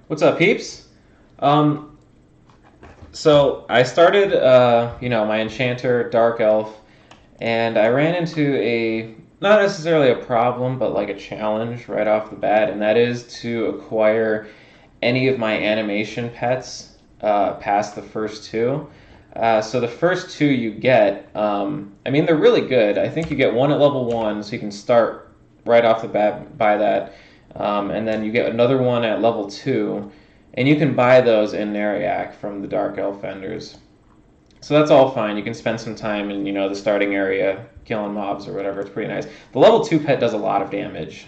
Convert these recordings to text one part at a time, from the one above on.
What's up, peeps? Um, so I started, my Enchanter Dark Elf, and I ran into not necessarily a problem, but like a challenge right off the bat, and that is to acquire any of my animation pets past the first two. So the first two you get, they're really good. I think you get one at level one, so you can start right off the bat by that. And then you get another one at level two, and you can buy those in Neriak from the Dark Elf vendors. So that's all fine. You can spend some time in the starting area killing mobs or whatever. It's pretty nice. The level two pet does a lot of damage.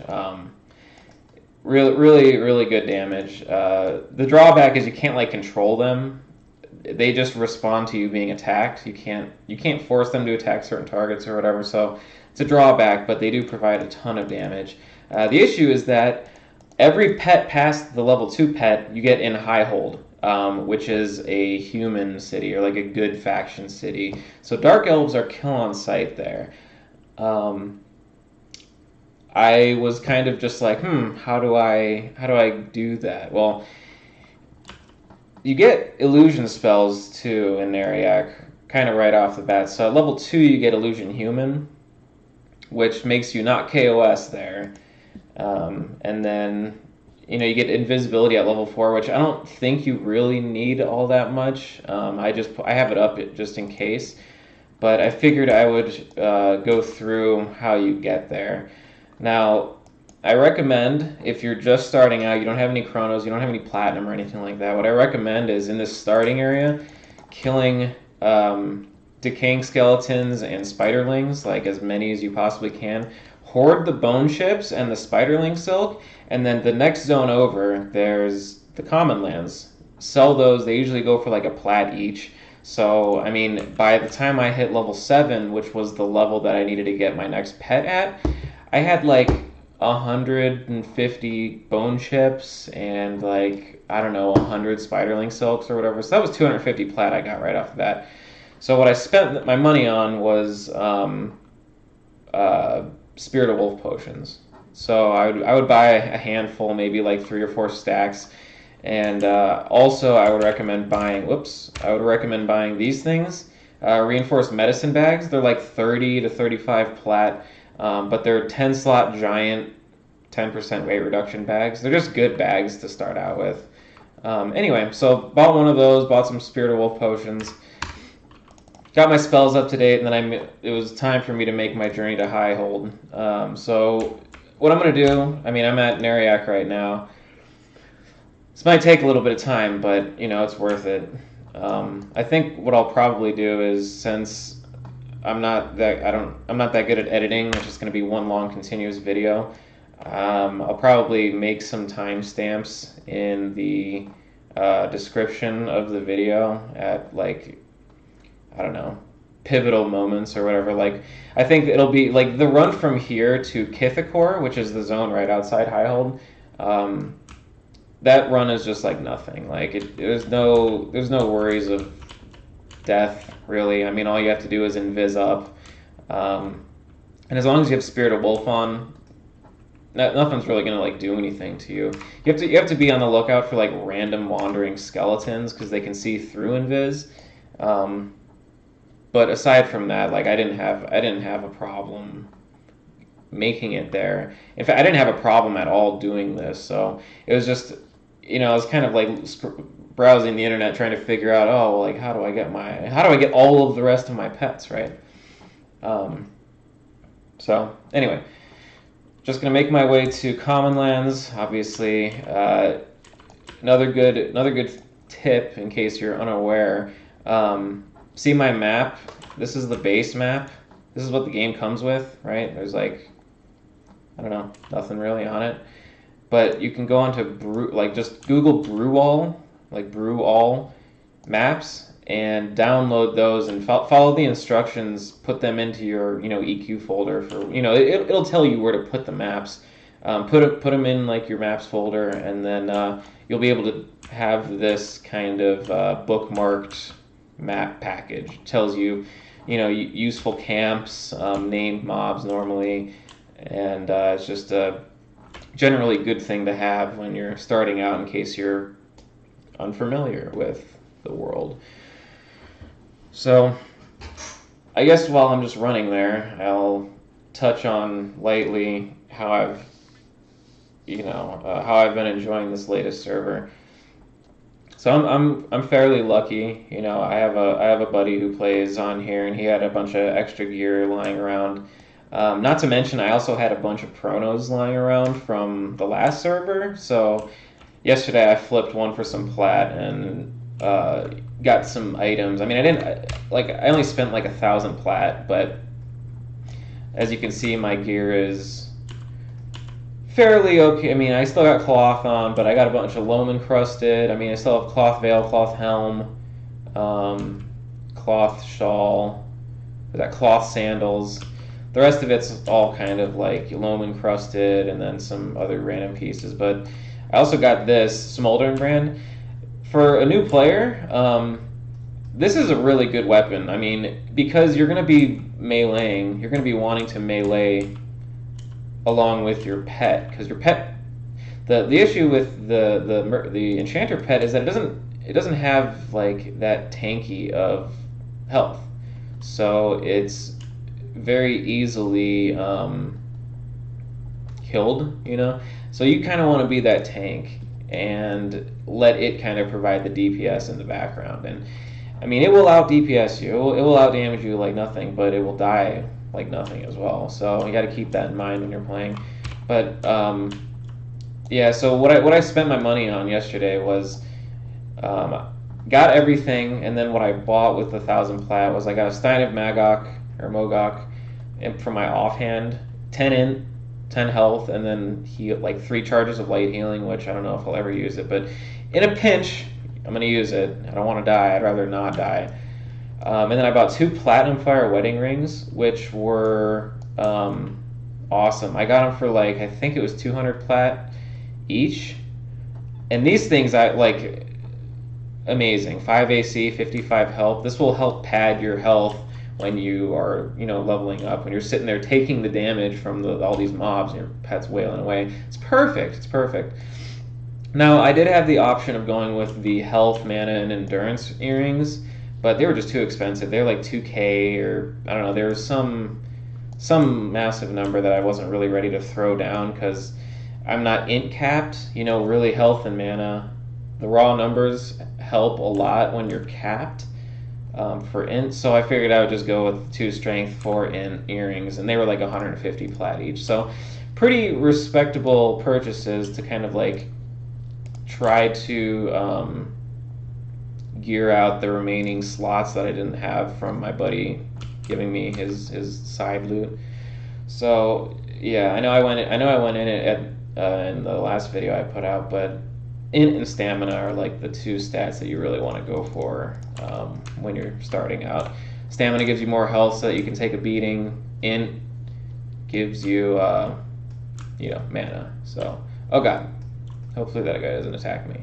Really, really, really good damage. The drawback is you can't like control them. They just respond to you being attacked. You can't force them to attack certain targets or whatever. So it's a drawback, but they do provide a ton of damage. The issue is that every pet past the level 2 pet you get in High Hold, which is a human city or like a good faction city. So Dark Elves are kill on sight there. Um, I was kind of just like, how do I do that? Well, you get illusion spells too in Neriak, kind of right off the bat. So at level 2 you get Illusion Human, which makes you not KOS there. And then, you get invisibility at level 4, which I don't think you really need all that much. I have it up just in case. But I figured I would go through how you get there. Now, I recommend, if you're just starting out, you don't have any chronos, you don't have any platinum or anything like that, what I recommend is in this starting area, killing decaying skeletons and spiderlings, like as many as you possibly can. Hoard the bone chips and the spiderling silk, and then the next zone over, there's the common lands. Sell those, they usually go for like a plat each. So, by the time I hit level 7, which was the level that I needed to get my next pet at, I had like 150 bone chips and like, I don't know, 100 spiderling silks or whatever. So that was 250 plat I got right off the bat. So what I spent my money on was Spirit of Wolf potions. So I would buy a handful, maybe like 3 or 4 stacks, and also I would recommend buying. Whoops! I would recommend buying these things, reinforced medicine bags. They're like 30 to 35 plat, but they're 10-slot giant, 10% weight reduction bags. They're just good bags to start out with. Anyway, so bought one of those. Bought some Spirit of Wolf potions. Got my spells up to date, and then it was time for me to make my journey to High Hold. So what I'm going to do, I'm at Neriak right now. This might take a little bit of time, but, it's worth it. I think what I'll probably do is, since I'm not that good at editing, it's just going to be one long continuous video. I'll probably make some timestamps in the description of the video at, like, I don't know, pivotal moments or whatever. Like, I think it'll be like the run from here to Kithicore, which is the zone right outside High Hold. That run is just like nothing. Like there's no worries of death really. All you have to do is invis up, and as long as you have Spirit of Wolf on, nothing's really gonna like do anything to you. You have to be on the lookout for like random wandering skeletons because they can see through invis. But aside from that, like I didn't have a problem making it there. In fact, I didn't have a problem at all doing this. So it was just, I was kind of like browsing the internet trying to figure out, oh, like how do I get all of the rest of my pets, right? So anyway, just gonna make my way to Common Lands. Obviously, another good tip in case you're unaware. See my map? This is the base map. This is what the game comes with, right? There's like, I don't know, nothing really on it. But you can go onto just Google Brewall, like Brewall maps, and download those and follow the instructions. Put them into your, EQ folder for, it'll tell you where to put the maps. Put them in like your maps folder, and then you'll be able to have this kind of bookmarked map package. It tells you, useful camps, named mobs normally, and it's just a generally good thing to have when you're starting out in case you're unfamiliar with the world. So I guess while I'm just running there, I'll touch on lightly how I've been enjoying this latest server. So I'm fairly lucky. I have a buddy who plays on here, and he had a bunch of extra gear lying around. Not to mention, I also had a bunch of Chronos lying around from the last server. So yesterday I flipped one for some plat and got some items. I mean, I only spent like 1,000 plat, but as you can see, my gear is fairly okay. I mean, I still got cloth on, but I got a bunch of loam encrusted. I mean, I still have cloth veil, cloth helm, cloth shawl, that cloth sandals. The rest of it's all kind of like loam encrusted, and then some other random pieces. But I also got this Smoldering brand. For a new player, this is a really good weapon. I mean, because you're going to be meleeing, you're going to be wanting to melee along with your pet, because your pet, the issue with the Enchanter pet is that it doesn't have like that tanky of health, so it's very easily killed. So you kind of want to be that tank and let it kind of provide the DPS in the background. And I mean, it will out DPS you, it will out damage you like nothing, but it will die like nothing as well. So you got to keep that in mind when you're playing. But yeah, so what I spent my money on yesterday was got everything, and then what I bought with the 1,000 plat was I got a Stein of Mogok for my offhand, 10 int, 10 health, and then like 3 charges of light healing, which I don't know if I'll ever use it, but in a pinch, I'm going to use it. I don't want to die. I'd rather not die. And then I bought 2 Platinum Fire wedding rings, which were awesome. I got them for like, I think it was 200 plat each. And these things, I like, amazing. 5 AC, 55 health. This will help pad your health when you are, leveling up. When you're sitting there taking the damage from all these mobs and your pet's wailing away. It's perfect. It's perfect. Now, I did have the option of going with the health, mana, and endurance earrings, but they were just too expensive. They were like 2K, or I don't know. There was some massive number that I wasn't really ready to throw down because I'm not int capped. Really health and mana, the raw numbers help a lot when you're capped for int. So I figured I would just go with 2 strength, 4 int earrings, and they were like 150 plat each. So pretty respectable purchases to kind of like try to gear out the remaining slots that I didn't have from my buddy giving me his side loot. So yeah, I know I went in it in the last video I put out, but int and stamina are like the 2 stats that you really want to go for when you're starting out. Stamina gives you more health so that you can take a beating. Int gives you mana. So oh god, hopefully that guy doesn't attack me.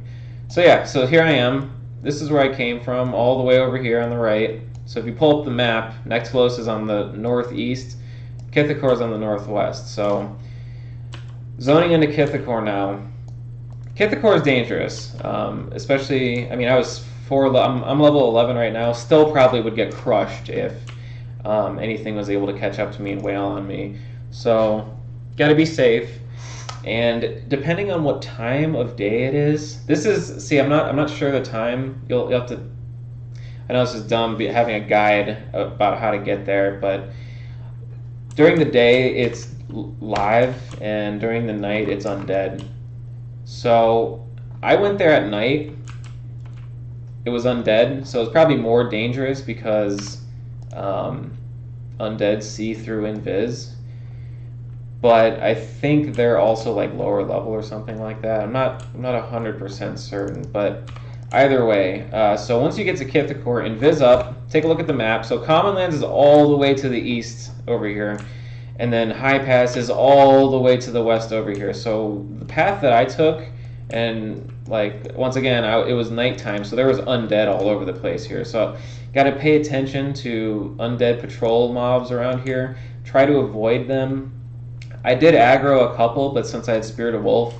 So yeah, so here I am. This is where I came from, all the way over here on the right. So if you pull up the map, next closest is on the northeast, Kithicore is on the northwest. So zoning into Kithicore now. Kithicore is dangerous, especially, I mean, I'm level 11 right now, still probably would get crushed if anything was able to catch up to me and wail on me. So gotta be safe. And depending on what time of day it is, I'm not sure the time. You'll have to. I know this is dumb, having a guide about how to get there, but during the day it's live, and during the night it's undead. So I went there at night. It was undead, so it's probably more dangerous because undead see through invis. But I think they're also like lower level or something like that. I'm not 100% certain, but either way. So once you get to Kithicore, invis up, take a look at the map. So Commonlands is all the way to the east over here, and then Highpass is all the way to the west over here. So the path that I took, and like once again, it was nighttime, so there was undead all over the place here. So got to pay attention to undead patrol mobs around here. Try to avoid them. I did aggro a couple, but since I had Spirit of Wolf,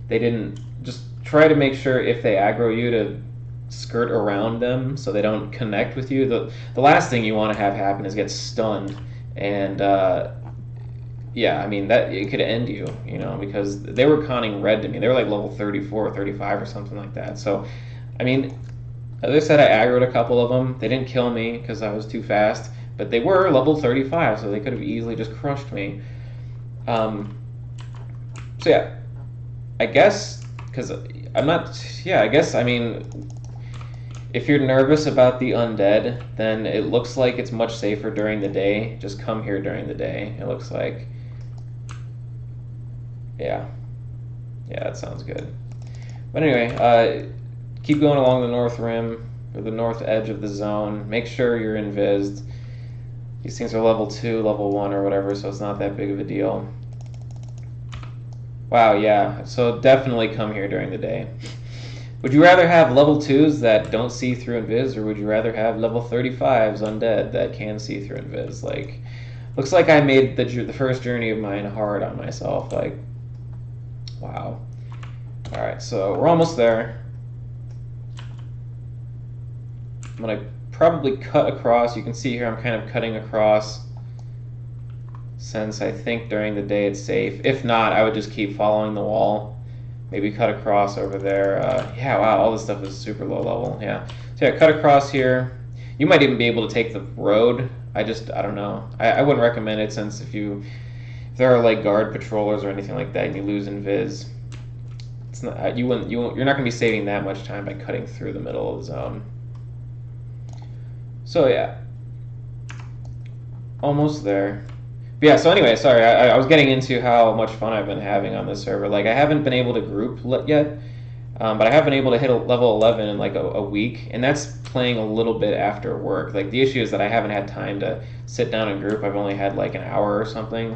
they didn't. Just try to make sure if they aggro you to skirt around them so they don't connect with you. The last thing you want to have happen is get stunned, and yeah, I mean that it could end you, you know, because they were conning red to me. They were like level 34 or 35 or something like that. So, I mean, as I said, I aggroed a couple of them. They didn't kill me because I was too fast, but they were level 35, so they could have easily just crushed me. So yeah, I guess, because I'm not, yeah, I guess, I mean, if you're nervous about the undead, then it looks like it's much safer during the day. Just come here during the day, it looks like. Yeah, that sounds good. But anyway, keep going along the north rim, or the north edge of the zone. Make sure you're invised. These things are level 2, level 1, or whatever, so it's not that big of a deal. Wow, yeah, so definitely come here during the day. Would you rather have level 2s that don't see through invis, or would you rather have level 35s undead that can see through invis? Like, looks like I made the first journey of mine hard on myself. Like, wow. All right, so we're almost there. I'm gonna probably cut across. You can see here I'm kind of cutting across, since I think during the day it's safe. If not, I would just keep following the wall. Maybe cut across over there. Yeah, wow, all this stuff is super low level. Yeah, so yeah, cut across here. You might even be able to take the road. I don't know. I wouldn't recommend it, since if there are like guard patrollers or anything like that and you lose invis, it's not, you're not going to be saving that much time by cutting through the middle of the zone. So yeah, almost there. But yeah, so anyway, sorry, I was getting into how much fun I've been having on this server. Like, I haven't been able to group yet, but I have been able to hit a level 11 in like a week, and that's playing a little bit after work. Like, the issue is that I haven't had time to sit down and group. I've only had like an hour or something.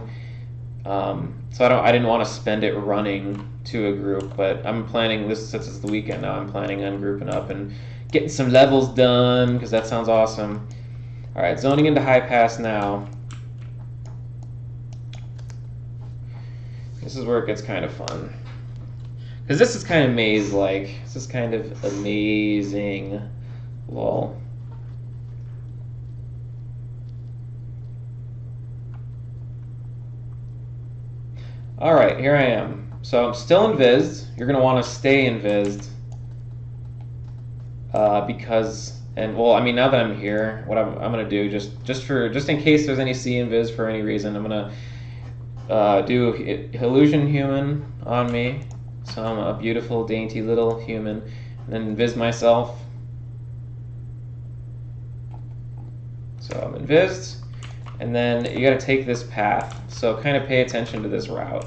So I didn't want to spend it running to a group, but I'm planning this, since it's the weekend now, I'm planning on grouping up and getting some levels done, because that sounds awesome. All right, zoning into Highpass now. This is where it gets kind of fun, because this is kind of maze-like. This is kind of amazing. Lol. All right, here I am. So I'm still invised. You're gonna want to stay invised, because, and well, I mean, now that I'm here, what I'm gonna do, just in case there's any C invis for any reason, I'm gonna do illusion human on me, so I'm a beautiful, dainty little human, and then invis myself. So I'm invised, and then you got to take this path. So kind of pay attention to this route.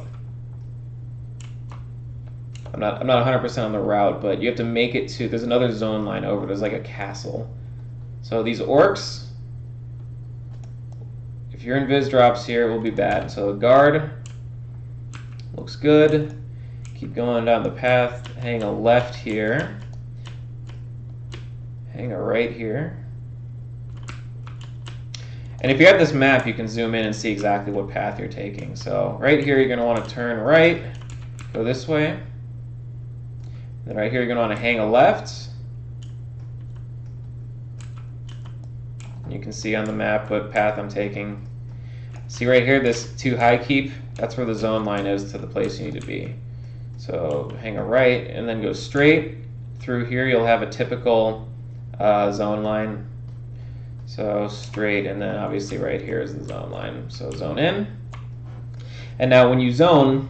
I'm not 100% on the route, but you have to make it to. There's another zone line over. There's like a castle. So these orcs, if your invis drops here, it will be bad. So guard looks good. Keep going down the path. Hang a left here. Hang a right here. And if you have this map, you can zoom in and see exactly what path you're taking. So right here, you're going to want to turn right, go this way. Then right here, you're going to want to hang a left. And you can see on the map what path I'm taking. See right here, this to Highkeep, that's where the zone line is to the place you need to be. So hang a right and then go straight through here. You'll have a typical zone line. So straight, and then obviously right here is the zone line. So zone in. And now when you zone,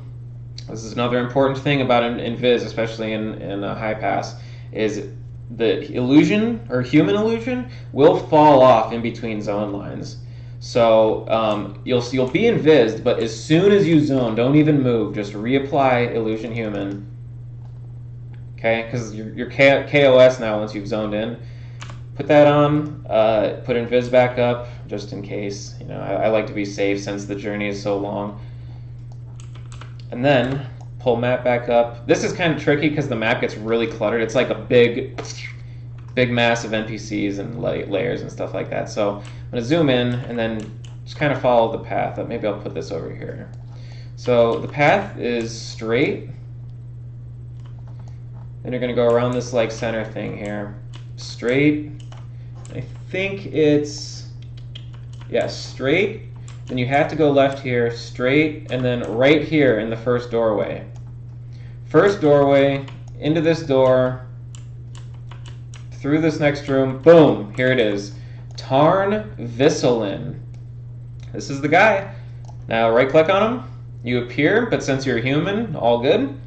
this is another important thing about invis, especially in Highpass, is the illusion, or human illusion, will fall off in between zone lines. So you'll be invised, but as soon as you zone, don't even move. Just reapply illusion human. Okay, because you're KOS now once you've zoned in. Put that on, put invis back up, just in case. You know, I like to be safe since the journey is so long. And then pull map back up. This is kind of tricky because the map gets really cluttered. It's like a big mass of NPCs and layers and stuff like that. So I'm gonna zoom in and then just kind of follow the path. Maybe I'll put this over here. So the path is straight. Then you're going to go around this like center thing here. Straight. I think it's, yeah, straight. Then you have to go left here, straight, and then right here in the first doorway. First doorway, into this door, through this next room, boom, here it is. Tarn Visselin. This is the guy. Now right click on him, you appear, but since you're human, all good.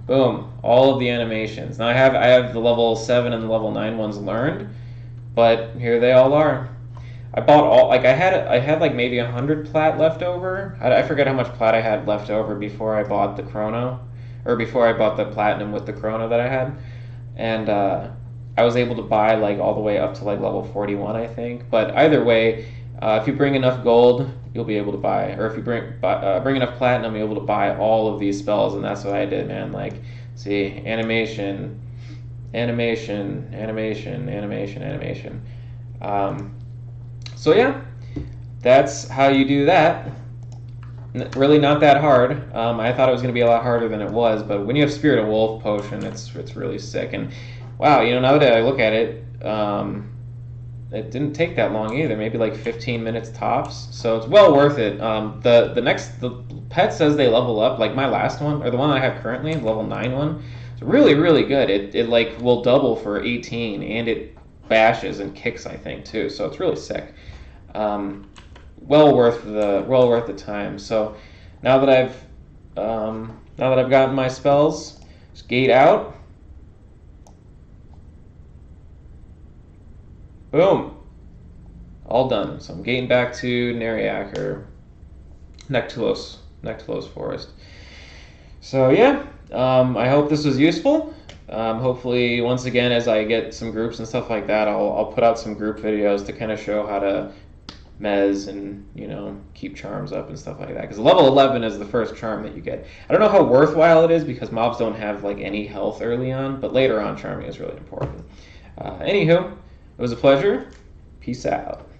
Boom, all of the animations. Now I have the level 7 and the level 9 ones learned, but here they all are. I bought all, like I had like maybe 100 plat left over. I forget how much plat I had left over before I bought the chrono, or before I bought the platinum with the chrono that I had. And I was able to buy like all the way up to like level 41, I think. But either way, if you bring enough gold, you'll be able to buy, or if you bring enough platinum, you'll be able to buy all of these spells, and that's what I did, man. Like, see, animation, animation, animation, animation, animation. So yeah, that's how you do that. Really not that hard. I thought it was going to be a lot harder than it was, but when you have Spirit of Wolf potion, it's really sick. And wow, you know, now that I look at it, it didn't take that long either. Maybe like 15 minutes tops. So it's well worth it. The pet says they level up. Like my last one, or the one I have currently, level 9 one. It's really, really good. It like will double for 18, and it bashes and kicks, I think, too. So it's really sick. Well worth the time. So now that I've gotten my spells, just gate out. Boom. All done. So I'm gating back to Neriak, or Nectalos Forest. So yeah, I hope this was useful. Hopefully, once again, as I get some groups and stuff like that, I'll put out some group videos to kind of show how to mez and, you know, keep charms up and stuff like that. Because level 11 is the first charm that you get. I don't know how worthwhile it is because mobs don't have like any health early on, but later on charming is really important. Anywho, it was a pleasure. Peace out.